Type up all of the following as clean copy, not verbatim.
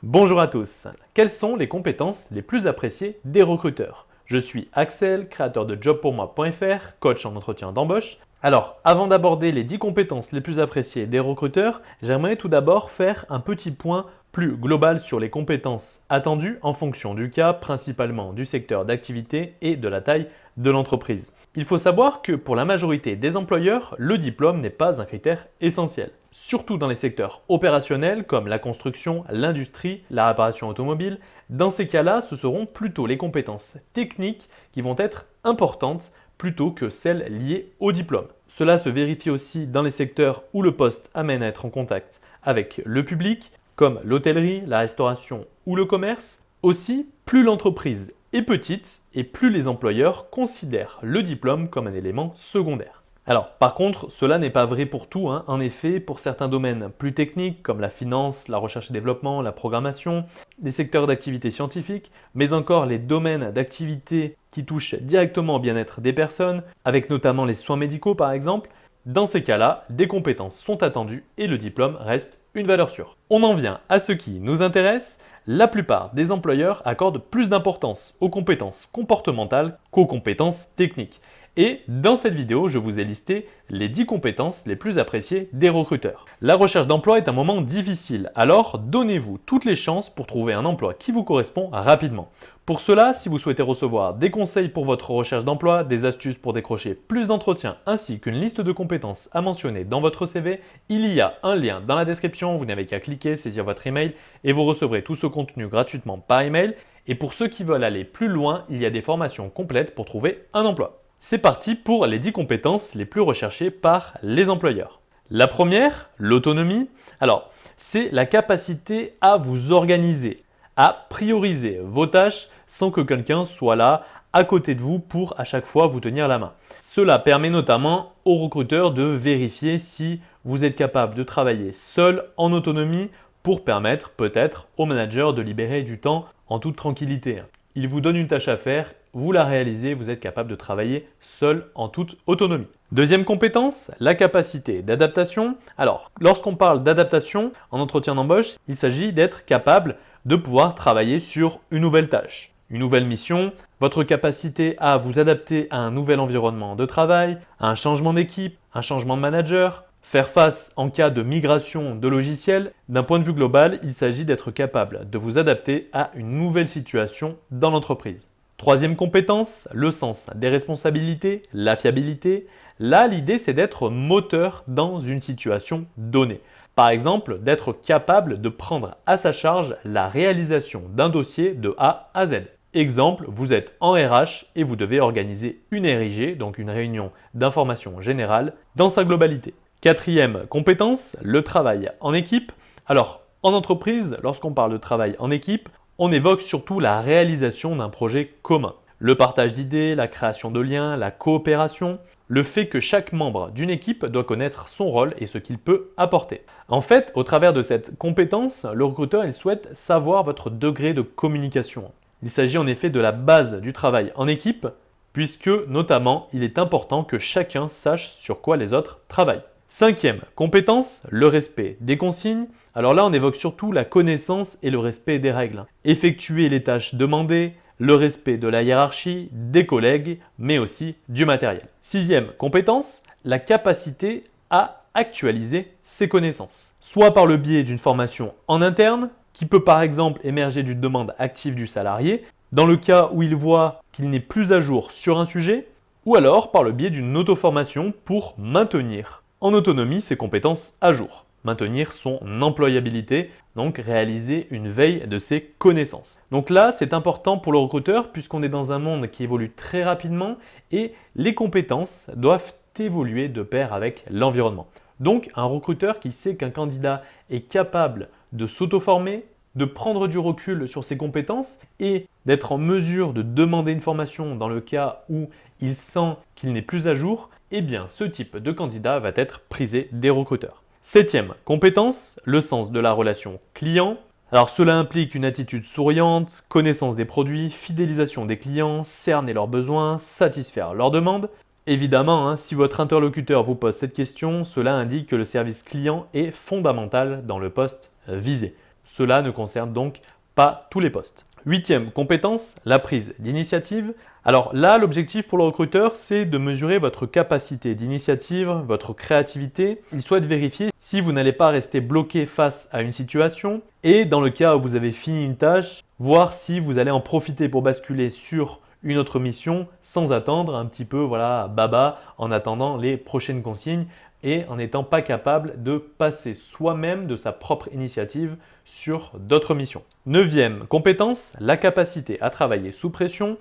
Bonjour à tous. Quelles sont les compétences les plus appréciées des recruteurs? Je suis Axel, créateur de jobpourmoi.fr, coach en entretien d'embauche. Alors, avant d'aborder les 10 compétences les plus appréciées des recruteurs, j'aimerais tout d'abord faire un petit point plus global sur les compétences attendues en fonction du cas, principalement du secteur d'activité et de la taille de l'entreprise. Il faut savoir que pour la majorité des employeurs, le diplôme n'est pas un critère essentiel. Surtout dans les secteurs opérationnels comme la construction, l'industrie, la réparation automobile. Dans ces cas-là, ce seront plutôt les compétences techniques qui vont être importantes plutôt que celles liées au diplôme. Cela se vérifie aussi dans les secteurs où le poste amène à être en contact avec le public, comme l'hôtellerie, la restauration ou le commerce. Aussi, plus l'entreprise est petite et plus les employeurs considèrent le diplôme comme un élément secondaire. Alors, par contre, cela n'est pas vrai pour tout. En effet, pour certains domaines plus techniques comme la finance, la recherche et développement, la programmation, les secteurs d'activité scientifique, mais encore les domaines d'activité qui touchent directement au bien-être des personnes, avec notamment les soins médicaux par exemple, dans ces cas-là, des compétences sont attendues et le diplôme reste une valeur sûre. On en vient à ce qui nous intéresse. La plupart des employeurs accordent plus d'importance aux compétences comportementales qu'aux compétences techniques. Et dans cette vidéo, je vous ai listé les 10 compétences les plus appréciées des recruteurs. La recherche d'emploi est un moment difficile, alors donnez-vous toutes les chances pour trouver un emploi qui vous correspond rapidement. Pour cela, si vous souhaitez recevoir des conseils pour votre recherche d'emploi, des astuces pour décrocher plus d'entretiens ainsi qu'une liste de compétences à mentionner dans votre CV, il y a un lien dans la description, vous n'avez qu'à cliquer, saisir votre email et vous recevrez tout ce contenu gratuitement par email. Et pour ceux qui veulent aller plus loin, il y a des formations complètes pour trouver un emploi. C'est parti pour les 10 compétences les plus recherchées par les employeurs. La première, l'autonomie. Alors, c'est la capacité à vous organiser, à prioriser vos tâches sans que quelqu'un soit là à côté de vous pour à chaque fois vous tenir la main. Cela permet notamment aux recruteurs de vérifier si vous êtes capable de travailler seul en autonomie pour permettre peut-être au manager de libérer du temps en toute tranquillité. Il vous donne une tâche à faire, vous la réalisez, vous êtes capable de travailler seul en toute autonomie. Deuxième compétence, la capacité d'adaptation. Alors, lorsqu'on parle d'adaptation en entretien d'embauche, il s'agit d'être capable de pouvoir travailler sur une nouvelle tâche, une nouvelle mission, votre capacité à vous adapter à un nouvel environnement de travail, à un changement d'équipe, un changement de manager, faire face en cas de migration de logiciels. D'un point de vue global, il s'agit d'être capable de vous adapter à une nouvelle situation dans l'entreprise. Troisième compétence, le sens des responsabilités, la fiabilité. Là, l'idée, c'est d'être moteur dans une situation donnée. Par exemple, d'être capable de prendre à sa charge la réalisation d'un dossier de A à Z. Exemple, vous êtes en RH et vous devez organiser une RIG, donc une réunion d'information générale, dans sa globalité. Quatrième compétence, le travail en équipe. Alors, en entreprise, lorsqu'on parle de travail en équipe, on évoque surtout la réalisation d'un projet commun. Le partage d'idées, la création de liens, la coopération, le fait que chaque membre d'une équipe doit connaître son rôle et ce qu'il peut apporter. En fait, au travers de cette compétence, le recruteur il souhaite savoir votre degré de communication. Il s'agit en effet de la base du travail en équipe, puisque notamment il est important que chacun sache sur quoi les autres travaillent. Cinquième compétence, le respect des consignes. Alors là, on évoque surtout la connaissance et le respect des règles. Effectuer les tâches demandées, le respect de la hiérarchie, des collègues, mais aussi du matériel. Sixième compétence, la capacité à actualiser ses connaissances. Soit par le biais d'une formation en interne, qui peut par exemple émerger d'une demande active du salarié, dans le cas où il voit qu'il n'est plus à jour sur un sujet, ou alors par le biais d'une auto-formation pour maintenir en autonomie ses compétences à jour, maintenir son employabilité, donc réaliser une veille de ses connaissances. Donc là, c'est important pour le recruteur puisqu'on est dans un monde qui évolue très rapidement et les compétences doivent évoluer de pair avec l'environnement. Donc un recruteur qui sait qu'un candidat est capable de s'auto-former, de prendre du recul sur ses compétences et d'être en mesure de demander une formation dans le cas où il sent qu'il n'est plus à jour, eh bien ce type de candidat va être prisé des recruteurs. Septième compétence, le sens de la relation client. Alors cela implique une attitude souriante, connaissance des produits, fidélisation des clients, cerner leurs besoins, satisfaire leurs demandes. Évidemment, si votre interlocuteur vous pose cette question, cela indique que le service client est fondamental dans le poste visé. Cela ne concerne donc pas tous les postes. Huitième compétence, la prise d'initiative. Alors là, l'objectif pour le recruteur, c'est de mesurer votre capacité d'initiative, votre créativité. Il souhaite vérifier si vous n'allez pas rester bloqué face à une situation et dans le cas où vous avez fini une tâche, voir si vous allez en profiter pour basculer sur une autre mission sans attendre un petit peu baba en attendant les prochaines consignes et en n'étant pas capable de passer soi-même de sa propre initiative sur d'autres missions. Neuvième compétence, la capacité à travailler sous pression.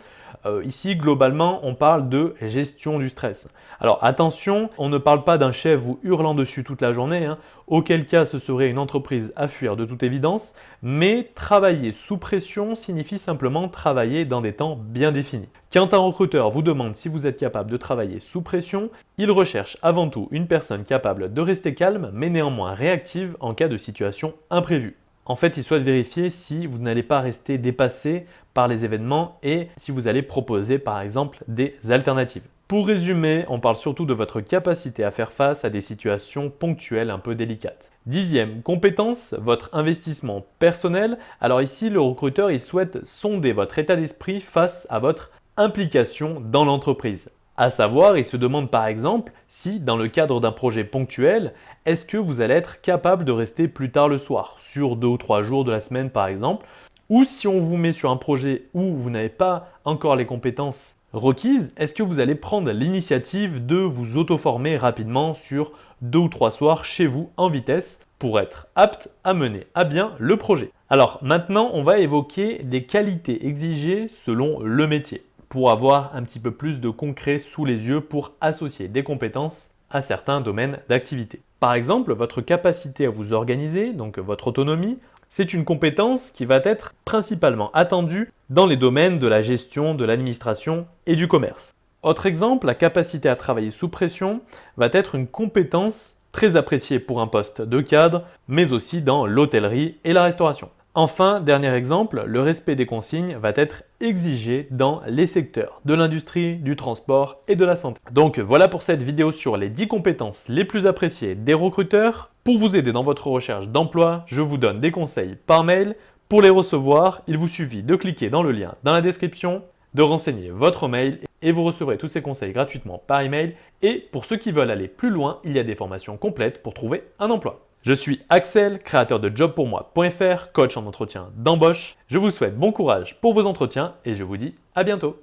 Ici, globalement, on parle de gestion du stress. Alors attention, on ne parle pas d'un chef vous hurlant dessus toute la journée, auquel cas ce serait une entreprise à fuir de toute évidence, mais travailler sous pression signifie simplement travailler dans des temps bien définis. Quand un recruteur vous demande si vous êtes capable de travailler sous pression, il recherche avant tout une personne capable de rester calme, mais néanmoins réactive en cas de situation imprévue. En fait, il souhaite vérifier si vous n'allez pas rester dépassé par les événements et si vous allez proposer par exemple des alternatives. Pour résumer, on parle surtout de votre capacité à faire face à des situations ponctuelles un peu délicates. Dixième compétence, votre investissement personnel. Alors ici, le recruteur il souhaite sonder votre état d'esprit face à votre implication dans l'entreprise. À savoir, il se demande par exemple si, dans le cadre d'un projet ponctuel, est-ce que vous allez être capable de rester plus tard le soir, sur 2 ou 3 jours de la semaine par exemple, ou si on vous met sur un projet où vous n'avez pas encore les compétences requises, est-ce que vous allez prendre l'initiative de vous auto-former rapidement sur 2 ou 3 soirs chez vous en vitesse pour être apte à mener à bien le projet. Alors maintenant, on va évoquer des qualités exigées selon le métier, pour avoir un petit peu plus de concret sous les yeux pour associer des compétences à certains domaines d'activité. Par exemple, votre capacité à vous organiser, donc votre autonomie, c'est une compétence qui va être principalement attendue dans les domaines de la gestion, de l'administration et du commerce. Autre exemple, la capacité à travailler sous pression va être une compétence très appréciée pour un poste de cadre, mais aussi dans l'hôtellerie et la restauration. Enfin, dernier exemple, le respect des consignes va être exigé dans les secteurs de l'industrie, du transport et de la santé. Donc voilà pour cette vidéo sur les 10 compétences les plus appréciées des recruteurs. Pour vous aider dans votre recherche d'emploi, je vous donne des conseils par mail. Pour les recevoir, il vous suffit de cliquer dans le lien dans la description, de renseigner votre mail et vous recevrez tous ces conseils gratuitement par email. Et pour ceux qui veulent aller plus loin, il y a des formations complètes pour trouver un emploi. Je suis Axel, créateur de jobpourmoi.fr, coach en entretien d'embauche. Je vous souhaite bon courage pour vos entretiens et je vous dis à bientôt.